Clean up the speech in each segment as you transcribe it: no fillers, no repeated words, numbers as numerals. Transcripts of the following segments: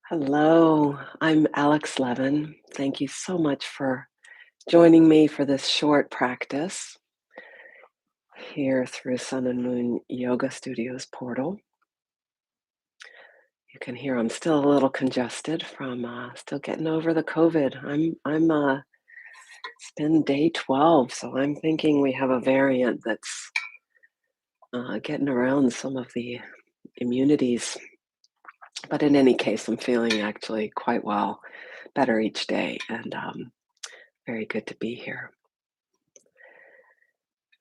Hello, I'm Alex Levin. Thank you so much for joining me for this short practice here through Sun and Moon Yoga Studios portal. You can hear I'm still a little congested from still getting over the COVID. It's been day 12, so I'm thinking we have a variant that's getting around some of the immunities. But in any case, I'm feeling actually quite well, better each day, and very good to be here.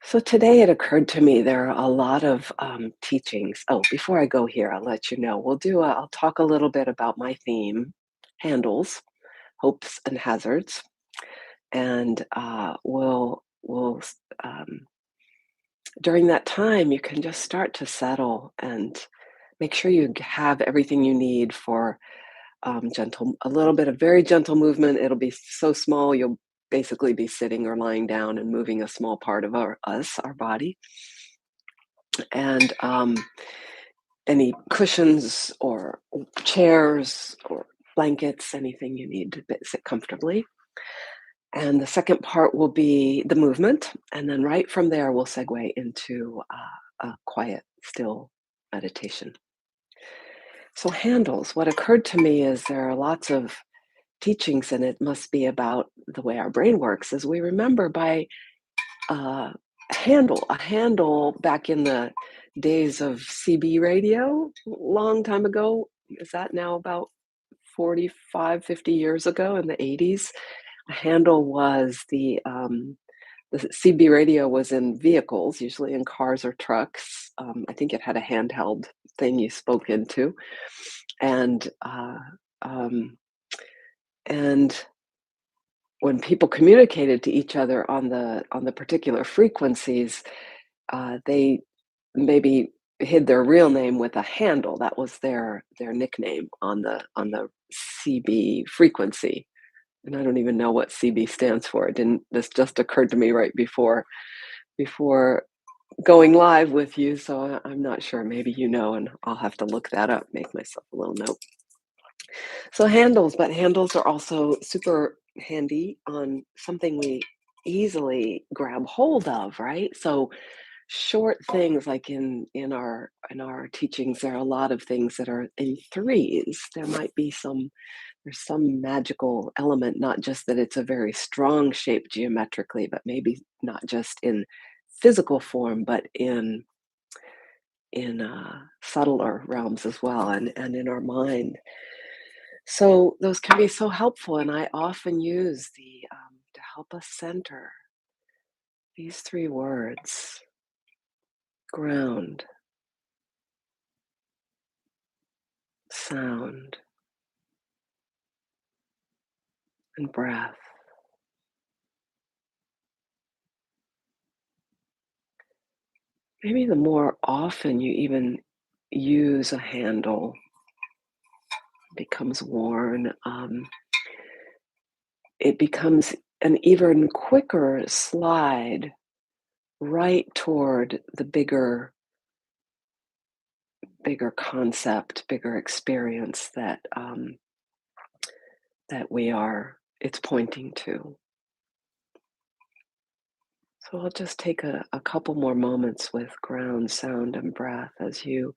So today it occurred to me there are a lot of teachings. Oh, before I go here, I'll let you know. I'll talk a little bit about my theme, handles, hopes and hazards, and during that time you can just start to settle and make sure you have everything you need for a little bit of very gentle movement. It'll be so small you'll basically be sitting or lying down and moving a small part of our body. And any cushions or chairs or blankets, anything you need to sit comfortably. And the second part will be the movement. And then right from there, we'll segue into a quiet, still meditation. So, handles, what occurred to me is there are lots of teachings, and it must be about the way our brain works, is we remember by uh, a handle back in the days of CB radio, long time ago. Is that now about 45, 50 years ago in the 80s? A handle was the CB radio was in vehicles, usually in cars or trucks. I think it had a handheld thing you spoke into, and um, and when people communicated to each other on the particular frequencies, they maybe hid their real name with a handle. That was their nickname on the CB frequency. And I don't even know what CB stands for. It didn't This just occurred to me right before going live with you, so I'm not sure. Maybe you know, and I'll have to look that up, make myself a little note. So handles are also super handy on something we easily grab hold of, right? So short things like in our teachings, there are a lot of things that are in threes. There's some magical element, not just that it's a very strong shape geometrically, but maybe not just in physical form, but in subtler realms as well, and in our mind. So those can be so helpful, and I often use the to help us center these three words: ground, sound, and breath. Maybe the more often you even use a handle, becomes worn, it becomes an even quicker slide right toward the bigger concept, bigger experience that it's pointing to. So I'll just take a couple more moments with ground, sound, and breath as you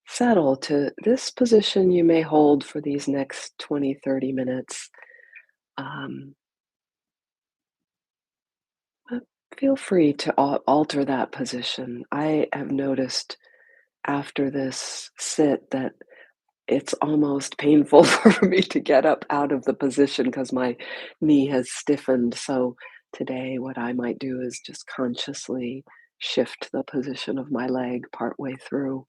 settle to this position you may hold for these next 20, 30 minutes. Um, but feel free to alter that position. I have noticed after this sit that it's almost painful for me to get up out of the position because my knee has stiffened. So today, what I might do is just consciously shift the position of my leg partway through.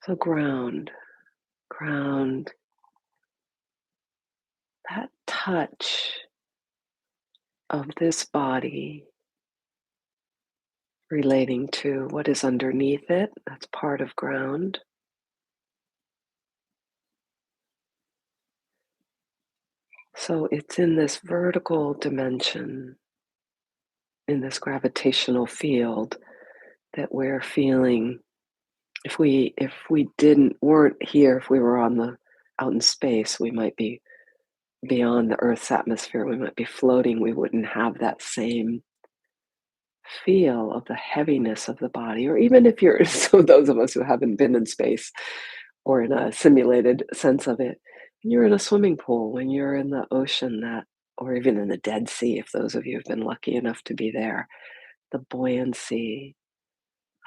So ground, that touch of this body relating to what is underneath it. That's part of ground. So it's in this vertical dimension, in this gravitational field, that we're feeling If we didn't weren't here, if we were on the out in space, we might be beyond the Earth's atmosphere, we might be floating, we wouldn't have that same feel of the heaviness of the body, or even if you're so those of us who haven't been in space or in a simulated sense of it, when you're in a swimming pool, when you're in the ocean, that or even in the Dead Sea, if those of you have been lucky enough to be there, the buoyancy.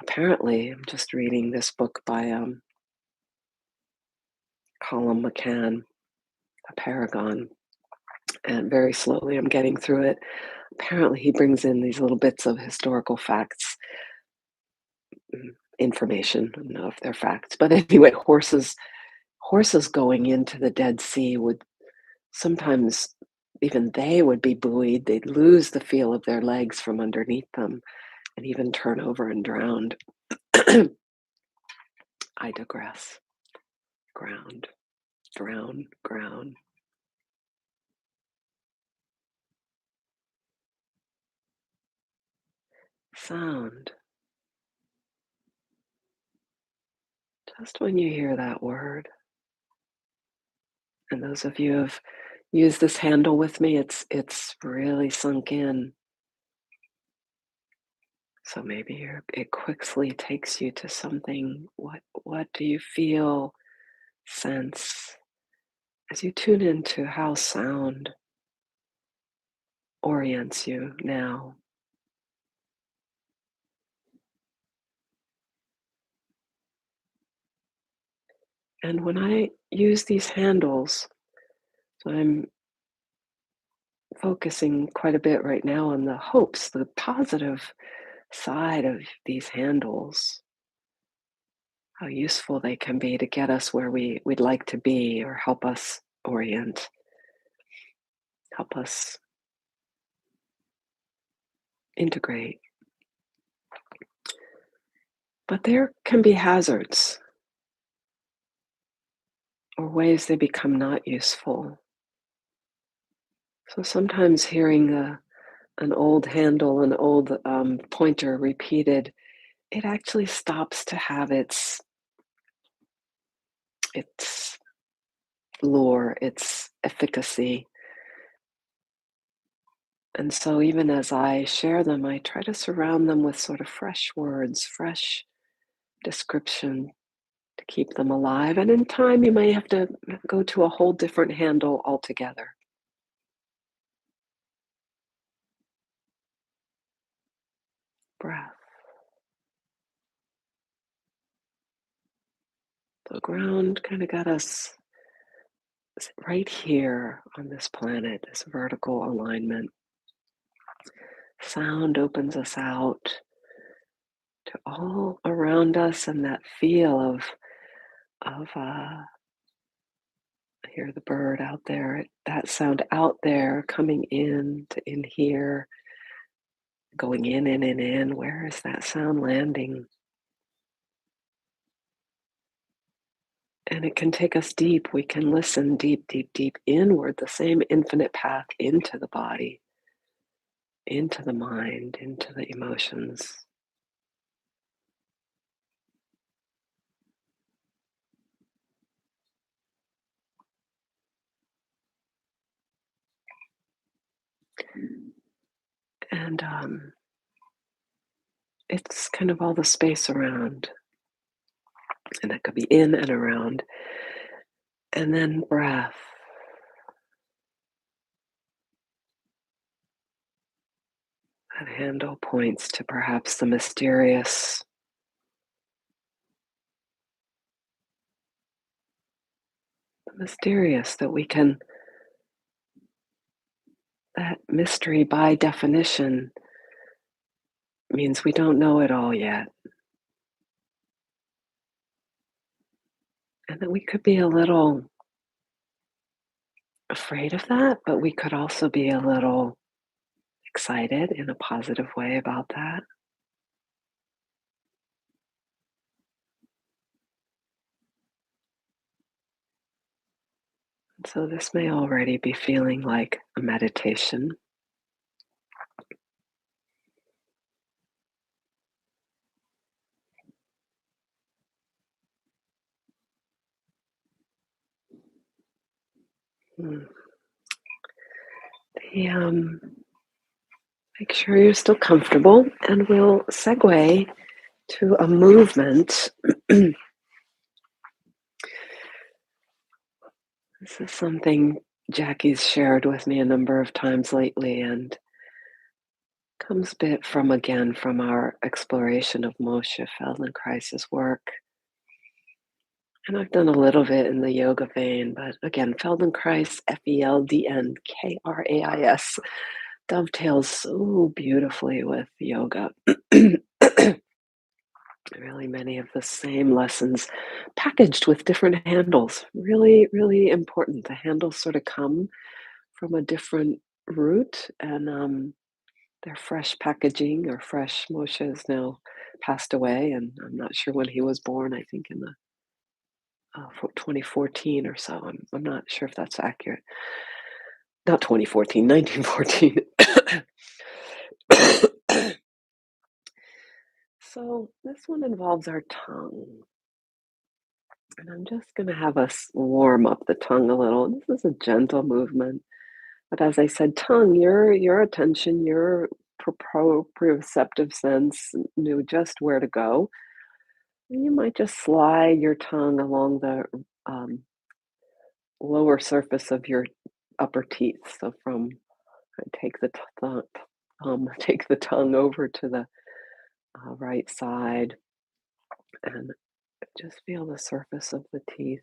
Apparently, I'm just reading this book by Colum McCann, A Paragon, and very slowly I'm getting through it. Apparently, he brings in these little bits of historical facts, information. I don't know if they're facts, but anyway, horses going into the Dead Sea would sometimes even they would be buoyed. They'd lose the feel of their legs from underneath them and even turn over and drown. I digress. Ground, drown, ground. Sound. Just when you hear that word, and those of you who have used this handle with me, it's really sunk in. So maybe it quickly takes you to something. What do you feel, sense as you tune into how sound orients you now? And when I use these handles, so I'm focusing quite a bit right now on the hopes, the positive side of these handles, how useful they can be to get us where we'd like to be or help us orient, help us integrate. But there can be hazards or ways they become not useful. So sometimes hearing an old handle, an old pointer repeated, it actually stops to have its lure, its efficacy. And so even as I share them, I try to surround them with sort of fresh words, fresh description to keep them alive. And in time, you may have to go to a whole different handle altogether. Breath. The ground kind of got us right here on this planet, this vertical alignment. Sound opens us out to all around us, and that feel of I hear the bird out there, that sound out there coming in to in here, going in and in. Where is that sound landing? And it can take us deep. We can listen deep, deep, deep inward, the same infinite path into the body, into the mind, into the emotions. And it's kind of all the space around. And that could be in and around. And then breath. That handle points to perhaps the mysterious that we can, that mystery by definition means we don't know it all yet. And that we could be a little afraid of that, but we could also be a little excited in a positive way about that. So this may already be feeling like a meditation. Mm. The, make sure you're still comfortable, and we'll segue to a movement. This is something Jackie's shared with me a number of times lately, and comes a bit from, again, from our exploration of Moshe Feldenkrais's work. And I've done a little bit in the yoga vein, but again, Feldenkrais, Feldnkrais, dovetails so beautifully with yoga. Really, many of the same lessons packaged with different handles. Really, really important. The handles sort of come from a different root, and their fresh packaging or fresh. Moshe is now passed away, and I'm not sure when he was born. I think in the 2014 or so. I'm not sure if that's accurate. Not 2014, 1914. So this one involves our tongue. And I'm just going to have us warm up the tongue a little. This is a gentle movement. But as I said, tongue, your attention, your proprioceptive sense knew just where to go. And you might just slide your tongue along the lower surface of your upper teeth. So from take the take the tongue over to the right side, and just feel the surface of the teeth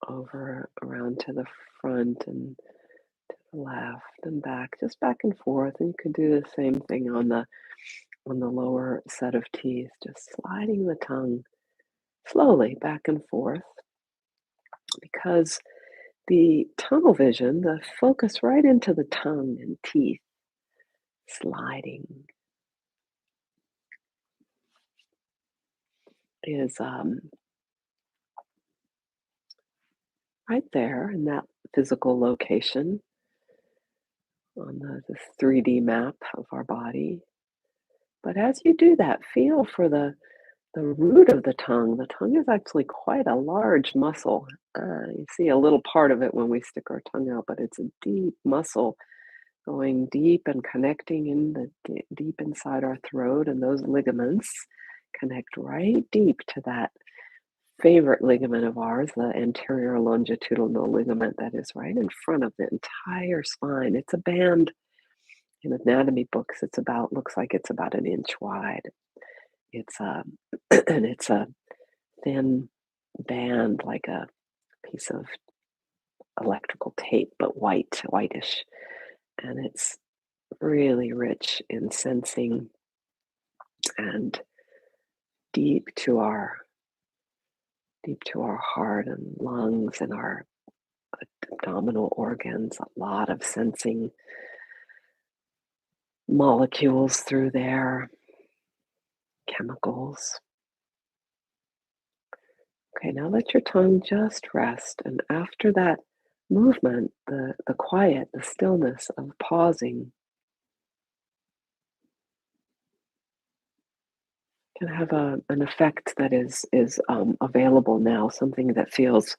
over around to the front and to the left and back, just back and forth. And you could do the same thing on the lower set of teeth, just sliding the tongue slowly back and forth, because the tunnel vision, the focus right into the tongue and teeth, sliding is right there in that physical location on this 3D map of our body. But as you do that, feel for the root of the tongue. The tongue is actually quite a large muscle. You see a little part of it when we stick our tongue out, but it's a deep muscle going deep and connecting in the deep inside our throat, and those ligaments connect right deep to that favorite ligament of ours, the anterior longitudinal ligament that is right in front of the entire spine. It's a band in anatomy books. It's about looks like it's about an inch wide. It's and it's a thin band like a piece of electrical tape, but whitish, and it's really rich in sensing and deep to our deep to our heart and lungs and our abdominal organs. A lot of sensing molecules through there, chemicals. Okay, now let your tongue just rest. And after that movement, the quiet, the stillness of pausing can have an effect that is available now, something that feels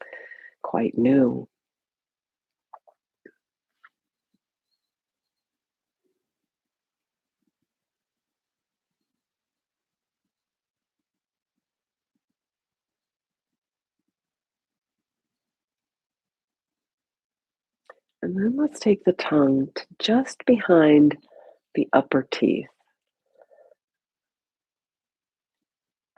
quite new. And then let's take the tongue to just behind the upper teeth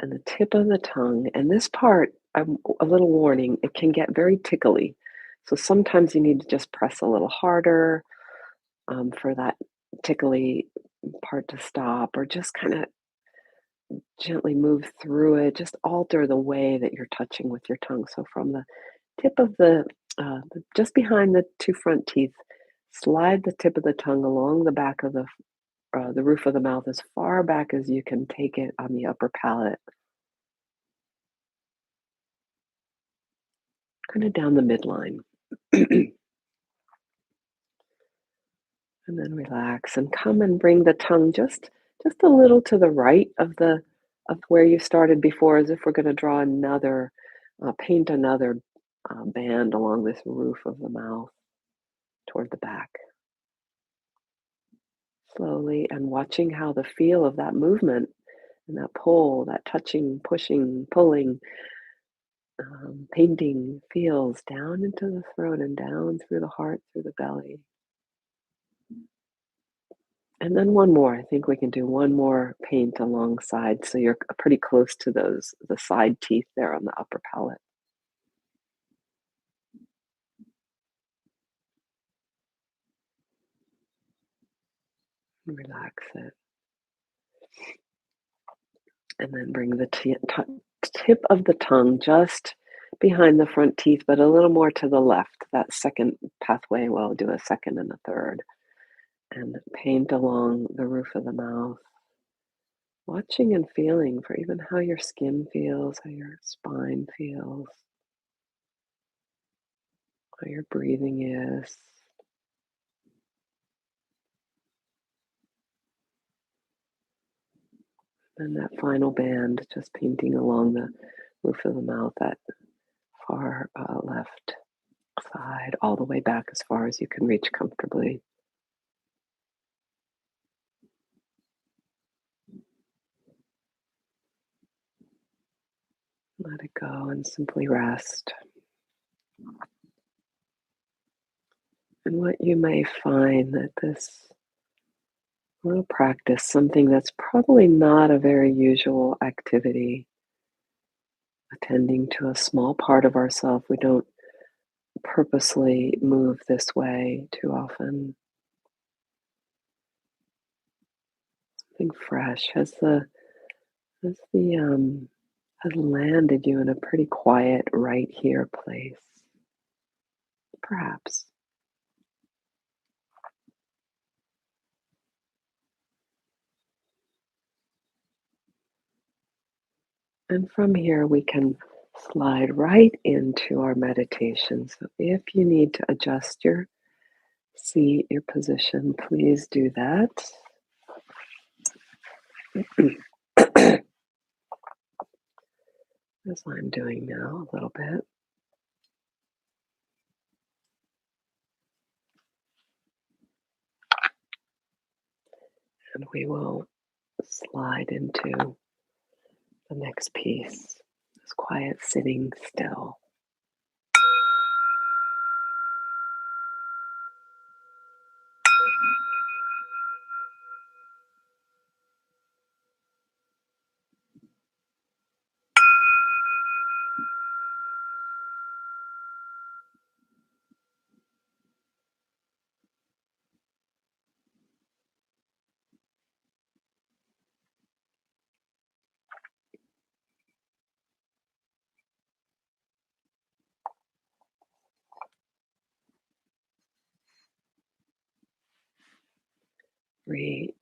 and the tip of the tongue. And this part, a little warning, it can get very tickly. So sometimes you need to just press a little harder for that tickly part to stop, or just kind of gently move through it. Just alter the way that you're touching with your tongue. So from the tip of just behind the two front teeth, slide the tip of the tongue along the back of the roof of the mouth as far back as you can take it on the upper palate, kind of down the midline. And then relax and come and bring the tongue just a little to the right of the of where you started before, as if we're going to draw another paint another band along this roof of the mouth toward the back. Slowly, and watching how the feel of that movement and that pull, that touching, pushing, pulling, painting feels down into the throat and down through the heart, through the belly. And then one more. I think we can do one more paint alongside so you're pretty close to the side teeth there on the upper palate. Relax it. And then bring the tip of the tongue just behind the front teeth, but a little more to the left. That second pathway, we'll do a second and a third. And paint along the roof of the mouth, watching and feeling for even how your skin feels, how your spine feels, how your breathing is. And that final band, just painting along the roof of the mouth, that far left side, all the way back as far as you can reach comfortably. Let it go and simply rest. And what you may find that this little practice, something that's probably not a very usual activity, attending to a small part of ourself, we don't purposely move this way too often. Something fresh has landed you in a pretty quiet right here place, perhaps. And from here, we can slide right into our meditation. So if you need to adjust your seat, your position, please do that. As I'm doing now, a little bit. And we will slide into the next piece, this quiet sitting still.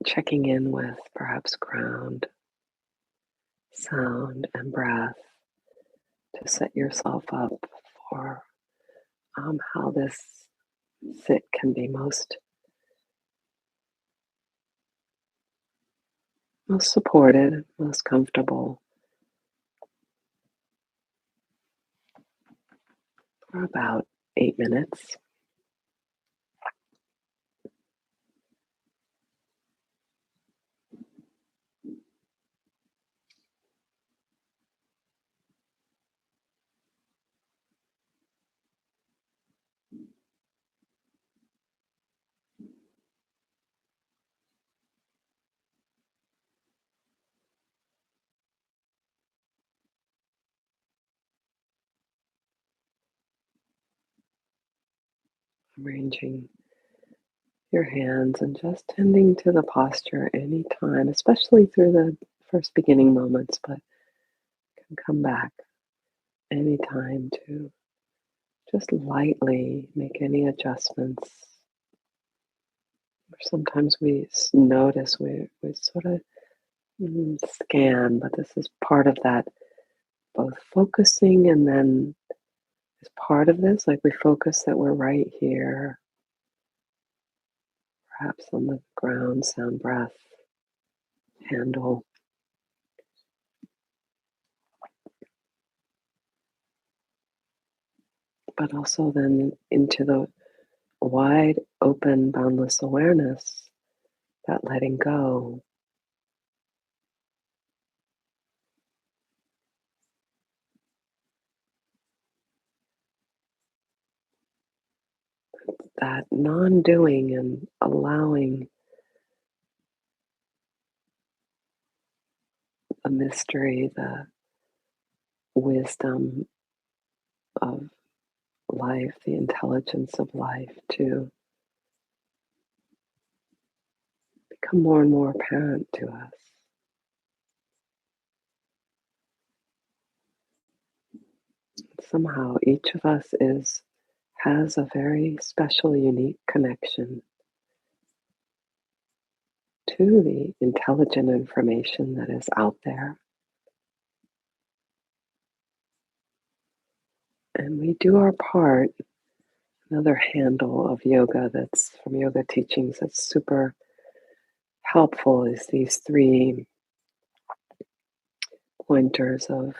Checking in with perhaps ground, sound, and breath to set yourself up for how this sit can be most supported, most comfortable for about 8 minutes. Arranging your hands and just tending to the posture anytime, especially through the first beginning moments, but can come back anytime to just lightly make any adjustments. Or sometimes we notice we sort of scan, but this is part of that, both focusing and then as part of this, like we focus that we're right here, perhaps on the ground, sound, breath, handle. but also then into the wide open, boundless awareness, that letting go, that non doing and allowing the mystery, the wisdom of life, the intelligence of life to become more and more apparent to us. Somehow each of us is has a very special, unique connection to the intelligent information that is out there. And we do our part. Another handle of yoga that's from yoga teachings that's super helpful is these three pointers of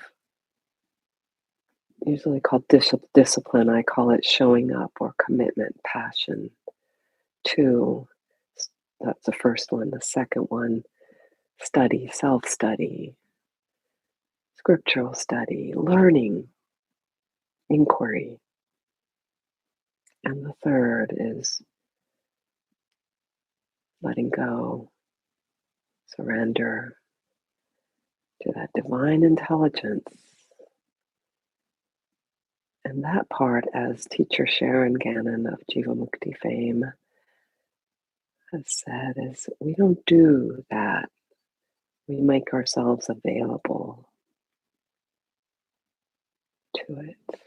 usually called discipline. I call it showing up or commitment, passion. Two, that's the first one. The second one, study, self study, scriptural study, learning, inquiry. And the third is letting go, surrender to that divine intelligence. And that part, as teacher Sharon Gannon of Jivamukti fame has said, is we don't do that. We make ourselves available to it.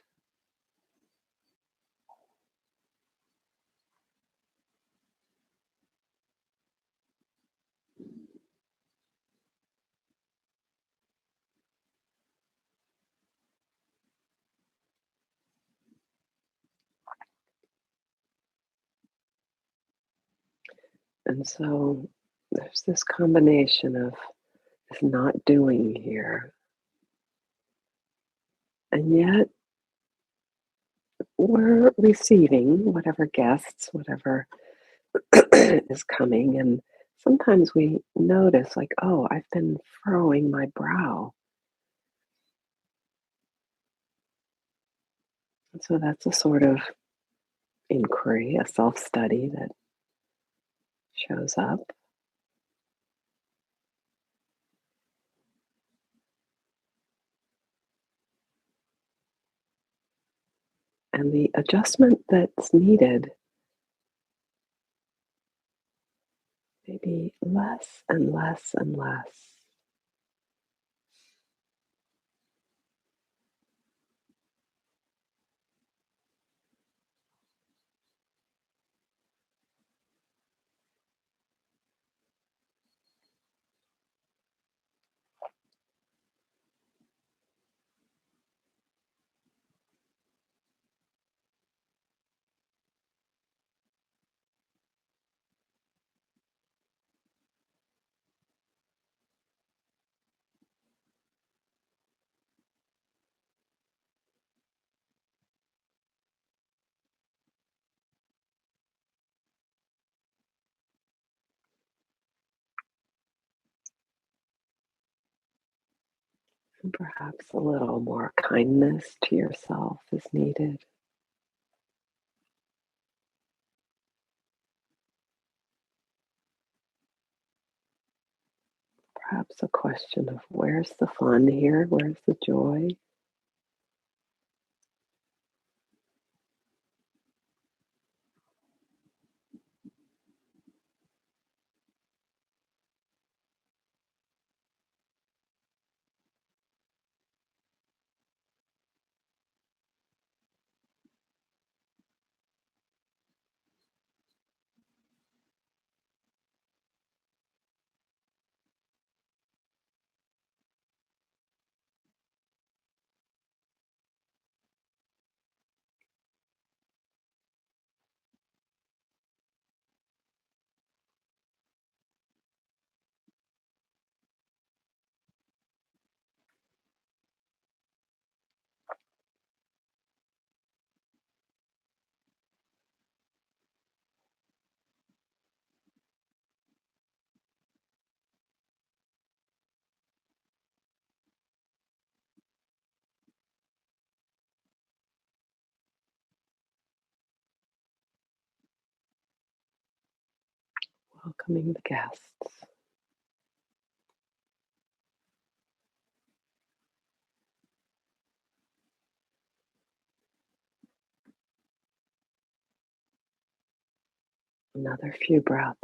And so there's this combination of this not doing here, and yet we're receiving whatever guests, whatever is coming. And sometimes we notice, like, oh, I've been furrowing my brow. And so that's a sort of inquiry, a self study that shows up. And the adjustment that's needed, maybe less and less and less. And perhaps a little more kindness to yourself is needed. Perhaps a question of where's the fun here? Where's the joy? welcoming the guests. Another few breaths.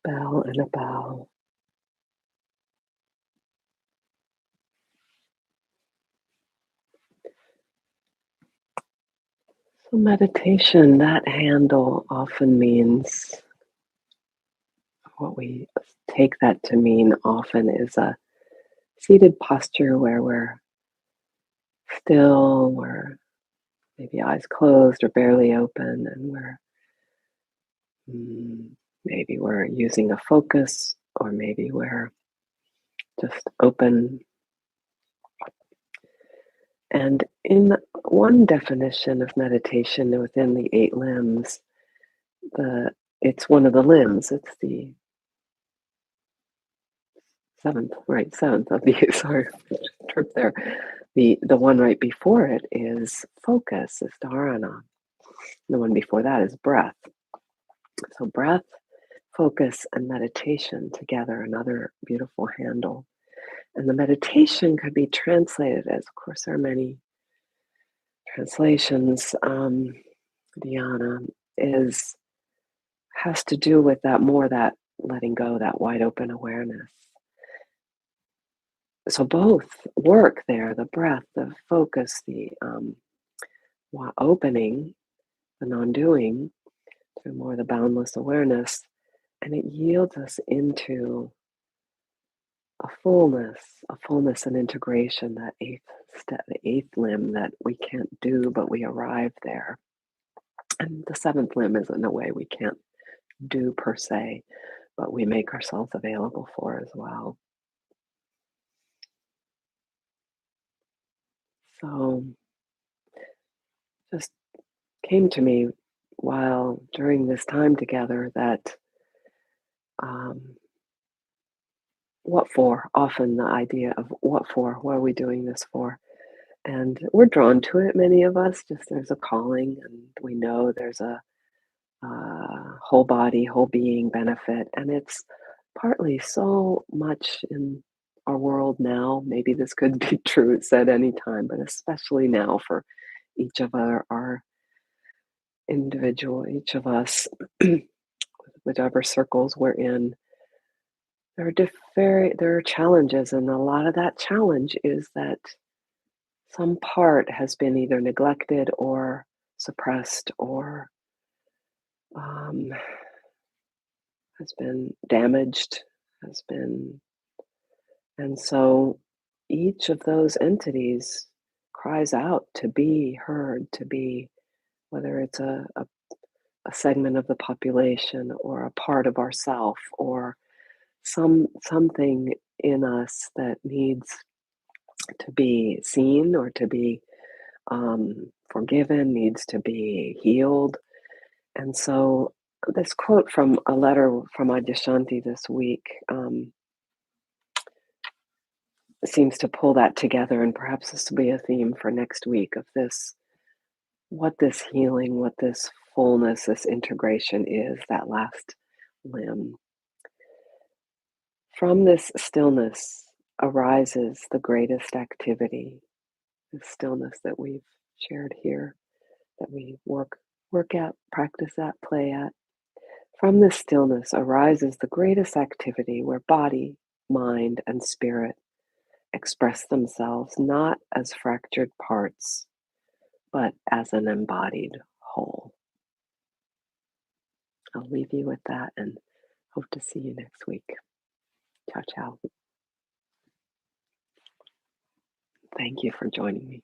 Bell and a bow. So meditation, that handle often means what we take that to mean often is a seated posture where we're still, we're maybe eyes closed or barely open, and mm, maybe we're using a focus, or maybe we're just open. And in one definition of meditation within the eight limbs, the it's one of the limbs. It's the seventh, right? Seventh of the sorry, trip there. The one right before it is focus, is dharana. The one before that is breath. So breath, focus, and meditation together, another beautiful handle. And the meditation could be translated as, of course, there are many translations. Dhyana is has to do with that more, that letting go, that wide open awareness. So both work there: the breath, the focus, the opening, the non-doing, to more the boundless awareness, and it yields us into a fullness and integration, that eighth step, the eighth limb that we can't do, but we arrive there. And the seventh limb is in a way we can't do per se, but we make ourselves available for as well. So just came to me while during this time together that um, what for? Often the idea of what for? What are we doing this for? And we're drawn to it, many of us. Just there's a calling, and we know there's a whole body, whole being benefit. And it's partly so much in our world now. Maybe this could be true, it's said any time, but especially now for each of our individual, each of us, whatever circles we're in. There are challenges, and a lot of that challenge is that some part has been either neglected or suppressed, or um, has been damaged, has been, and so each of those entities cries out to be heard, to be, whether it's a segment of the population or a part of ourself or something in us that needs to be seen or to be forgiven, needs to be healed. And so, this quote from a letter from Adyashanti this week seems to pull that together, and perhaps this will be a theme for next week of this: what this healing, what this fullness, this integration is, that last limb. From this stillness arises the greatest activity, the stillness that we've shared here, that we work at, practice at, play at. From this stillness arises the greatest activity, where body, mind, and spirit express themselves not as fractured parts, but as an embodied whole. I'll leave you with that and hope to see you next week. Ciao, ciao. Thank you for joining me.